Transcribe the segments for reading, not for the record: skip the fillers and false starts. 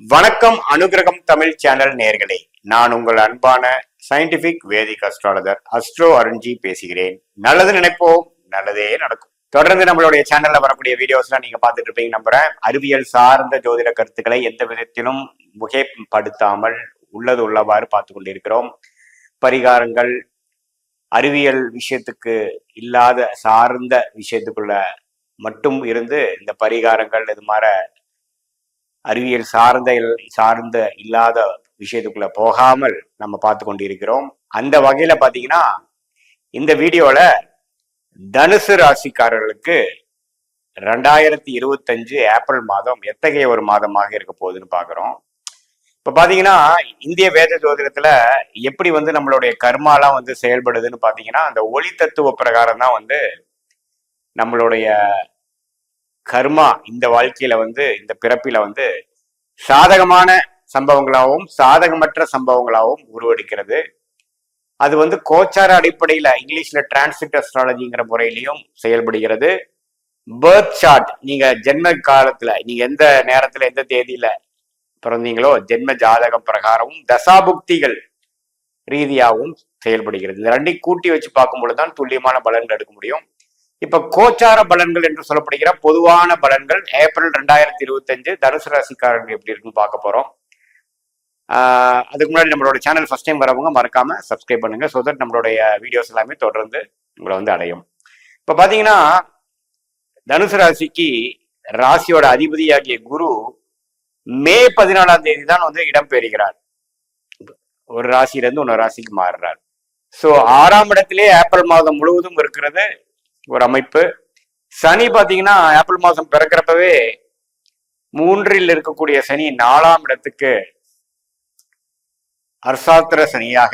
வணக்கம் அனுகிரகம் தமிழ் சேனல் நேயர்களே, நான் உங்கள் அன்பான சயின்டிபிக் வேதிக் அஸ்ட்ராலஜர் அஸ்ட்ரோ அருண்ஜி பேசுகிறேன். நல்லது நினைப்போம், நல்லதே நடக்கும். தொடர்ந்து நம்மளுடைய சேனல்ல வரக்கூடிய வீடியோஸ்லாம் நீங்க பார்த்துட்டு இருப்பீங்க நம்புறேன். அறிவியல் சார்ந்த ஜோதிட கருத்துக்களை எந்த விதத்திலும் முகைப்படுத்தாமல் உள்ளது உள்ளவாறு பார்த்து கொண்டிருக்கிறோம். பரிகாரங்கள் அறிவியல் விஷயத்துக்கு இல்லாத சார்ந்த விஷயத்துக்குள்ள மட்டும் இருந்து இந்த பரிகாரங்கள் இது மாதிரி அறிவியல் சார்ந்த இல்லாத விஷயத்துக்குள்ள போகாமல் நம்ம பார்த்து கொண்டிருக்கிறோம். அந்த வகையில பாத்தீங்கன்னா இந்த வீடியோல தனுசு ராசிக்காரர்களுக்கு 2025 ஏப்ரல் மாதம் எத்தகைய ஒரு மாதமாக இருக்க போகுதுன்னு பாக்குறோம். இப்ப பாத்தீங்கன்னா இந்திய வேத ஜோதிடத்துல எப்படி நம்மளுடைய கர்மாலாம் செயல்படுதுன்னு பாத்தீங்கன்னா அந்த ஒளி தத்துவ பிரகாரம் தான் நம்மளுடைய கர்மா இந்த வாழ்க்கையில இந்த பிறப்பில சாதகமான சம்பவங்களாகவும் சாதகமற்ற சம்பவங்களாகவும் உருவெடுக்கிறது. அது கோச்சார அடிப்படையில இங்கிலீஷ்ல டிரான்சிட் அஸ்ட்ராலஜிங்கிற முறையிலையும் செயல்படுகிறது. பர்த் சார்ட், நீங்க ஜென்ம காலத்துல நீங்க எந்த நேரத்துல எந்த தேதியில பிறந்தீங்களோ ஜென்ம ஜாதகம் பிரகாரமும் தசாபுக்திகள் ரீதியாகவும் செயல்படுகிறது. இந்த ரெண்டையும் கூட்டி வச்சு பார்க்கும் பொழுதுதான் துல்லியமான பலன்கள் எடுக்க முடியும். இப்ப கோச்சார பலன்கள் என்று சொல்லப்படுகிற பொதுவான பலன்கள் ஏப்ரல் 2025 தனுசு ராசிக்காரர்கள் எப்படி இருக்குன்னு பார்க்க போறோம். அதுக்கு முன்னாடி நம்மளோட சேனல் ஃபர்ஸ்ட் டைம் வரவங்க மறக்காம சப்ஸ்கிரைப் பண்ணுங்க. ஸோ தட் நம்மளுடைய வீடியோஸ் எல்லாமே தொடர்ந்து உங்களை அடையும். இப்ப பாத்தீங்கன்னா தனுசு ராசிக்கு ராசியோட அதிபதியாகிய குரு மே 14ஆம் தேதி தான் இடம்பெறுகிறார். ஒரு ராசியிலிருந்து இன்னொரு ராசிக்கு மாறுறார். ஸோ 6ஆம் இடத்திலே ஏப்ரல் மாதம் முழுவதும் இருக்கிறது ஒரு அமைப்பு. சனி பாத்தீங்கன்னா ஏப்ரல் மாதம் பிறக்கிறப்பவே 3ல் இருக்கக்கூடிய சனி 4ஆம் இடத்துக்கு அர்சாத்திர சனியாக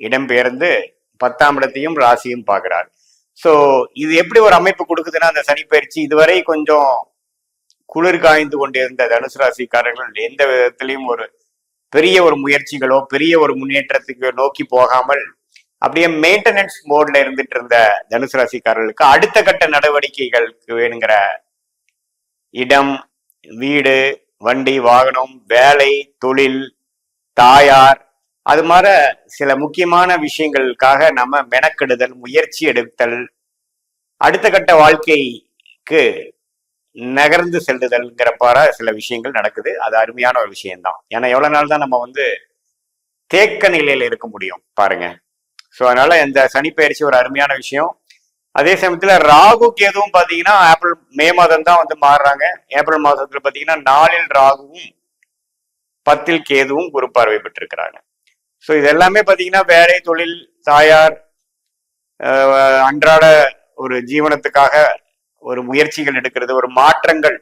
இடம்பெயர்ந்து 10ஆம் இடத்தையும் ராசியும் பார்க்கிறார். சோ இது எப்படி ஒரு அமைப்பு கொடுக்குதுன்னா அந்த சனி பயிற்சி இதுவரை கொஞ்சம் குளிர் காய்ந்து கொண்டிருந்த தனுசு ராசிக்காரர்கள் எந்த விதத்திலையும் ஒரு பெரிய ஒரு முயற்சிகளோ பெரிய ஒரு முன்னேற்றத்துக்கு நோக்கி போகாமல் அப்படியே மெயின்டெனன்ஸ் மோட்ல இருந்துட்டு இருந்த தனுசு ராசிக்காரர்களுக்கு அடுத்த கட்ட நடவடிக்கைகளுக்கு வேணுங்கிற இடம், வீடு, வண்டி, வாகனம், வேலை, தொழில், தாயார், அது மாதிரி சில முக்கியமான விஷயங்களுக்காக நம்ம மெனக்கெடுதல், முயற்சி எடுத்தல், அடுத்த கட்ட வாழ்க்கைக்கு நகர்ந்து செல்லுதல்ங்கிற சில விஷயங்கள் நடக்குது. அது அருமையான ஒரு விஷயம்தான். ஏன்னா எவ்வளவு நாள் தான் நம்ம தேக்க நிலையில இருக்க முடியும் பாருங்க. ஸோ அதனால இந்த சனி பயிற்சி ஒரு அருமையான விஷயம். அதே சமயத்துல ராகு கேதுவும் பாத்தீங்கன்னா மே மாதம் தான் மாறுறாங்க. ஏப்ரல் மாதத்துல பாத்தீங்கன்னா 4ல் ராகுவும் 10ல் கேதுவும் குரு பார்வை பெற்றிருக்கிறாங்க. ஸோ இது எல்லாமே பாத்தீங்கன்னா வேலை, தொழில், தாயார், அன்றாட ஒரு ஜீவனத்துக்காக ஒரு முயற்சிகள் எடுக்கிறது, ஒரு மாற்றங்கள்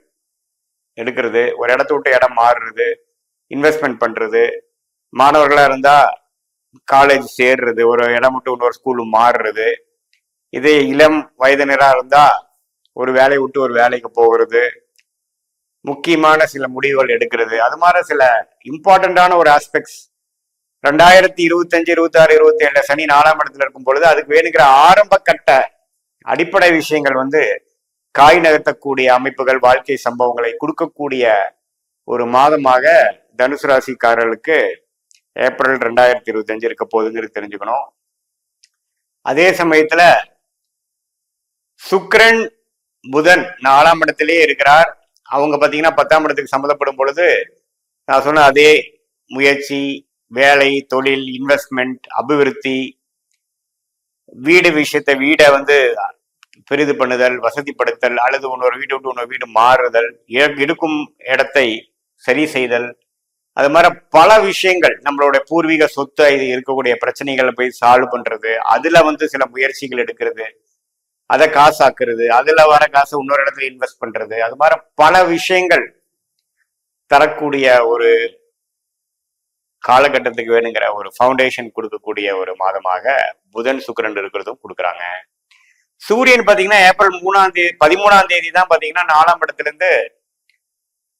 எடுக்கிறது, ஒரு இடத்த விட்டு இடம் மாறுறது, இன்வெஸ்ட்மெண்ட் பண்றது, மாணவர்களா இருந்தா காலேஜ் சேர்றது, ஒரு இடம் விட்டு இன்னொரு ஸ்கூலு மாறுறது, இதே இளம் வயதினரா இருந்தா ஒரு வேலையை விட்டு ஒரு வேலைக்கு போகிறது, முக்கியமான சில முடிவுகள் எடுக்கிறது, அது மாதிரி சில இம்பார்ட்டண்டான ஒரு ஆஸ்பெக்ட்ஸ் 2025, 26, 27 சனி 4ஆம் இடத்துல இருக்கும் பொழுது அதுக்கு வேணுங்கிற ஆரம்ப கட்ட அடிப்படை விஷயங்கள் காய் நகர்த்தக்கூடிய அமைப்புகள், வாழ்க்கை சம்பவங்களை கொடுக்கக்கூடிய ஒரு மாதமாக தனுசு ராசிக்காரர்களுக்கு ஏப்ரல் 2025 இருக்க போகுதுங்கிறது தெரிஞ்சுக்கணும். அதே சமயத்துல சுக்கிரன், புதன் 4ஆம் இடத்திலேயே இருக்கிறார். அவங்க பாத்தீங்கன்னா 10ஆம் இடத்துக்கு சம்மந்தப்படும் பொழுது நான் சொன்ன அதே முயற்சி, வேலை, தொழில், இன்வெஸ்ட்மெண்ட், அபிவிருத்தி, வீடு விஷயத்த வீடை பெரிது பண்ணுதல், வசதிப்படுத்தல், அல்லது இன்னொரு வீடு விட்டு இன்னொரு வீடு மாறுதல், இருக்கும் இடத்தை சரி செய்தல், அது மாதிரி பல விஷயங்கள், நம்மளோட பூர்வீக சொத்து இது இருக்கக்கூடிய பிரச்சனைகளை போய் சால்வ் பண்றது, அதுல சில முயற்சிகள் எடுக்கிறது, அதை காசாக்குறது, அதுல வர காசு இன்னொரு இடத்துல இன்வெஸ்ட் பண்றது, அது மாதிரி பல விஷயங்கள் தரக்கூடிய ஒரு காலகட்டத்துக்கு வேணுங்கிற ஒரு ஃபவுண்டேஷன் கொடுக்கக்கூடிய ஒரு மாதமாக புதன் சுக்கிரன் இருக்கிறதும் கொடுக்குறாங்க. சூரியன் பாத்தீங்கன்னா ஏப்ரல் 13ஆம் தேதி தான் பாத்தீங்கன்னா 4ஆம் இடத்துல இருந்து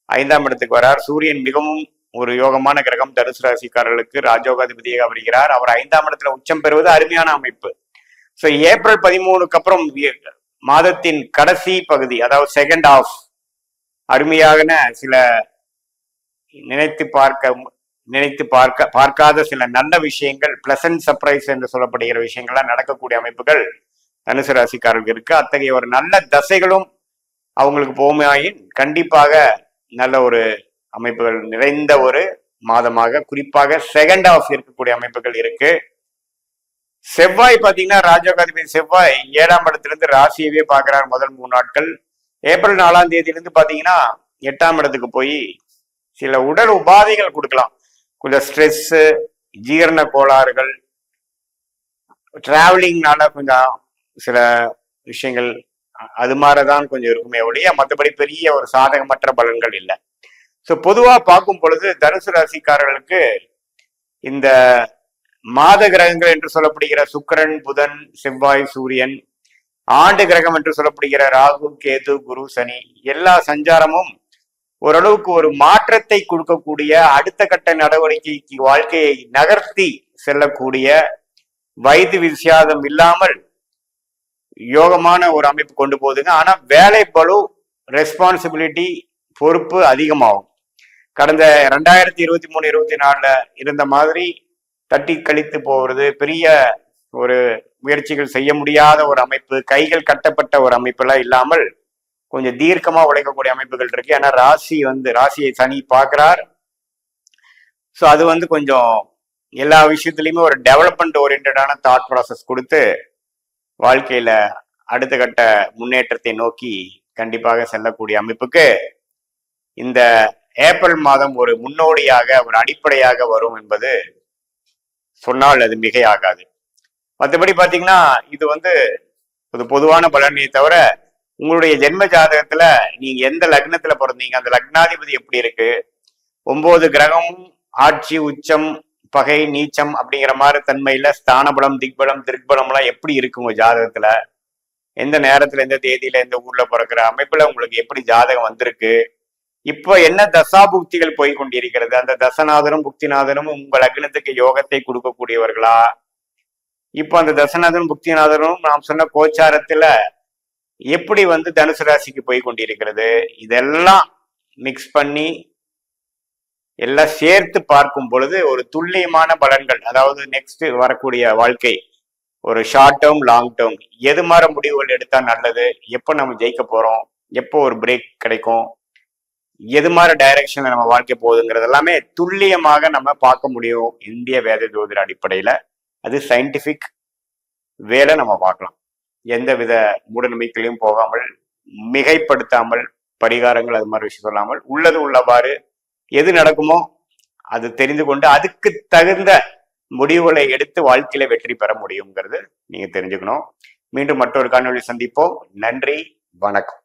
5ஆம் இடத்துக்கு வரார். சூரியன் மிகவும் ஒரு யோகமான கிரகம். தனுசு ராசிக்காரர்களுக்கு ராஜயோகாதிபதியாக வருகிறார். அவர் 5ஆம் இடத்துல உச்சம் பெறுவது அருமையான அமைப்பு. ஸோ ஏப்ரல் 13க்கு அப்புறம் மாதத்தின் கடைசி பகுதி, அதாவது செகண்ட் ஹாஃப், அருமையான சில பார்க்காத சில நல்ல விஷயங்கள், பிளசன்ட் சர்ப்ரைஸ் என்று சொல்லப்படுகிற விஷயங்கள்லாம் நடக்கக்கூடிய அமைப்புகள் தனுசு ராசிக்காரர்களுக்கு இருக்கு. அத்தகைய ஒரு நல்ல தசைகளும் அவங்களுக்கு போமையாயின் கண்டிப்பாக நல்ல ஒரு அமைப்புகள் நிறைந்த ஒரு மாதமாக, குறிப்பாக செகண்ட் ஹாஃப் இருக்கக்கூடிய அமைப்புகள் இருக்கு. செவ்வாய் பாத்தீங்கன்னா ராஜயோகாதிபதி செவ்வாய் 7ஆம் இடத்திலிருந்து ராசியவே பார்க்கிறார் முதல் 3 நாட்கள். ஏப்ரல் 4ஆம் தேதியிலிருந்து பாத்தீங்கன்னா 8ஆம் இடத்துக்கு போய் சில உடல் உபாதைகள் கொடுக்கலாம். கொஞ்சம் ஸ்ட்ரெஸ், ஜீரண கோளாறுகள், டிராவலிங்னால கொஞ்சம் சில விஷயங்கள் அது மாதிரிதான் கொஞ்சம் இருக்குமே ஒழிய மற்றபடி பெரிய ஒரு சாதகமற்ற பலன்கள் இல்லை. ஸோ பொதுவா பார்க்கும் பொழுது தனுசு ராசிக்காரர்களுக்கு இந்த மாத கிரகங்கள் என்று சொல்லப்படுகிற சுக்கிரன், புதன், செவ்வாய், சூரியன், ஆண்டு கிரகம் என்று சொல்லப்படுகிற ராகு, கேது, குரு, சனி எல்லா சஞ்சாரமும் ஓரளவுக்கு ஒரு மாற்றத்தை கொடுக்கக்கூடிய, அடுத்த கட்ட நடவடிக்கைக்கு வாழ்க்கையை நகர்த்தி செல்லக்கூடிய, வயது வித்தியாசம் இல்லாமல் யோகமான ஒரு அமைப்பு கொண்டு போகுதுங்க. ஆனா வேலை பளு, ரெஸ்பான்சிபிலிட்டி, பொறுப்பு அதிகமாகும். கடந்த 2023-24 இருந்த மாதிரி தட்டி கழித்து போகிறது, பெரிய ஒரு முயற்சிகள் செய்ய முடியாத ஒரு அமைப்பு, கைகள் கட்டப்பட்ட ஒரு அமைப்பெல்லாம் இல்லாமல் கொஞ்சம் தீர்க்கமா உழைக்கக்கூடிய அமைப்புகள் இருக்கு. ஏன்னா ராசியை சனி பார்க்கிறார். ஸோ அது கொஞ்சம் எல்லா விஷயத்துலையுமே ஒரு டெவலப்மெண்ட் ஓரியன்டான தாட் ப்ராசஸ் கொடுத்து வாழ்க்கையில அடுத்த கட்ட முன்னேற்றத்தை நோக்கி கண்டிப்பாக செல்லக்கூடிய அமைப்புக்கு இந்த ஏப்ரல் மாதம் ஒரு முன்னோடியாக, ஒரு அடிப்படையாக வரும் என்பது சொன்னால் அது மிகையாகாது. மற்றபடி பாத்தீங்கன்னா இது ஒரு பொதுவான பலனை தவிர உங்களுடைய ஜென்ம ஜாதகத்துல நீங்க எந்த லக்னத்துல பிறந்தீங்க, அந்த லக்னாதிபதி எப்படி இருக்கு, 9 கிரகமும் ஆட்சி, உச்சம், பகை, நீச்சம் அப்படிங்கிற மாதிரி தன்மையில ஸ்தானபலம், திக்பலம், திருக்பலம் எல்லாம் எப்படி இருக்கு உங்க ஜாதகத்துல, எந்த நேரத்துல, எந்த தேதியில, எந்த ஊர்ல பிறக்கிற அமைப்புல உங்களுக்கு எப்படி ஜாதகம் வந்திருக்கு, இப்போ என்ன தசாபுக்திகள் போய் கொண்டிருக்கிறது, அந்த தசநாதனும் புக்திநாதனும் உங்க லக்னத்துக்கு யோகத்தை கொடுக்கக்கூடியவர்களா, இப்போ அந்த தசநாதனும் புக்திநாதனும் நாம் சொன்ன கோச்சாரத்துல எப்படி தனுசு ராசிக்கு போய் கொண்டிருக்கிறது, இதெல்லாம் மிக்ஸ் பண்ணி எல்லாம் சேர்த்து பார்க்கும் பொழுது ஒரு துல்லியமான பலன்கள், அதாவது நெக்ஸ்ட் வரக்கூடிய வாழ்க்கை ஒரு ஷார்ட் டேர்ம், லாங் டேர்ம், எது மாதிரி முடிவுகள் எடுத்தா நல்லது, எப்போ நம்ம ஜெயிக்க போறோம், எப்போ ஒரு பிரேக் கிடைக்கும், எது மாதிரி டைரக்ஷன்ல நம்ம வாழ்க்கை போகுதுங்கிறது எல்லாமே துல்லியமாக நம்ம பார்க்க முடியும் இந்திய வேத ஜோதிட அடிப்படையில. அது சயின்டிபிக் வேலை நம்ம பார்க்கலாம். எந்த வித மூடநம்பிக்கையிலையும் போகாமல், மிகைப்படுத்தாமல், பரிகாரங்கள் அது மாதிரி விஷயம் சொல்லாமல், உள்ளது உள்ளவாறு எது நடக்குமோ அது தெரிந்து கொண்டு அதுக்கு தகுந்த முடிவுகளை எடுத்து வாழ்க்கையில வெற்றி பெற முடியுங்கிறது நீங்க தெரிஞ்சுக்கணும். மீண்டும் மற்றொரு காணொளி சந்திப்போம். நன்றி, வணக்கம்.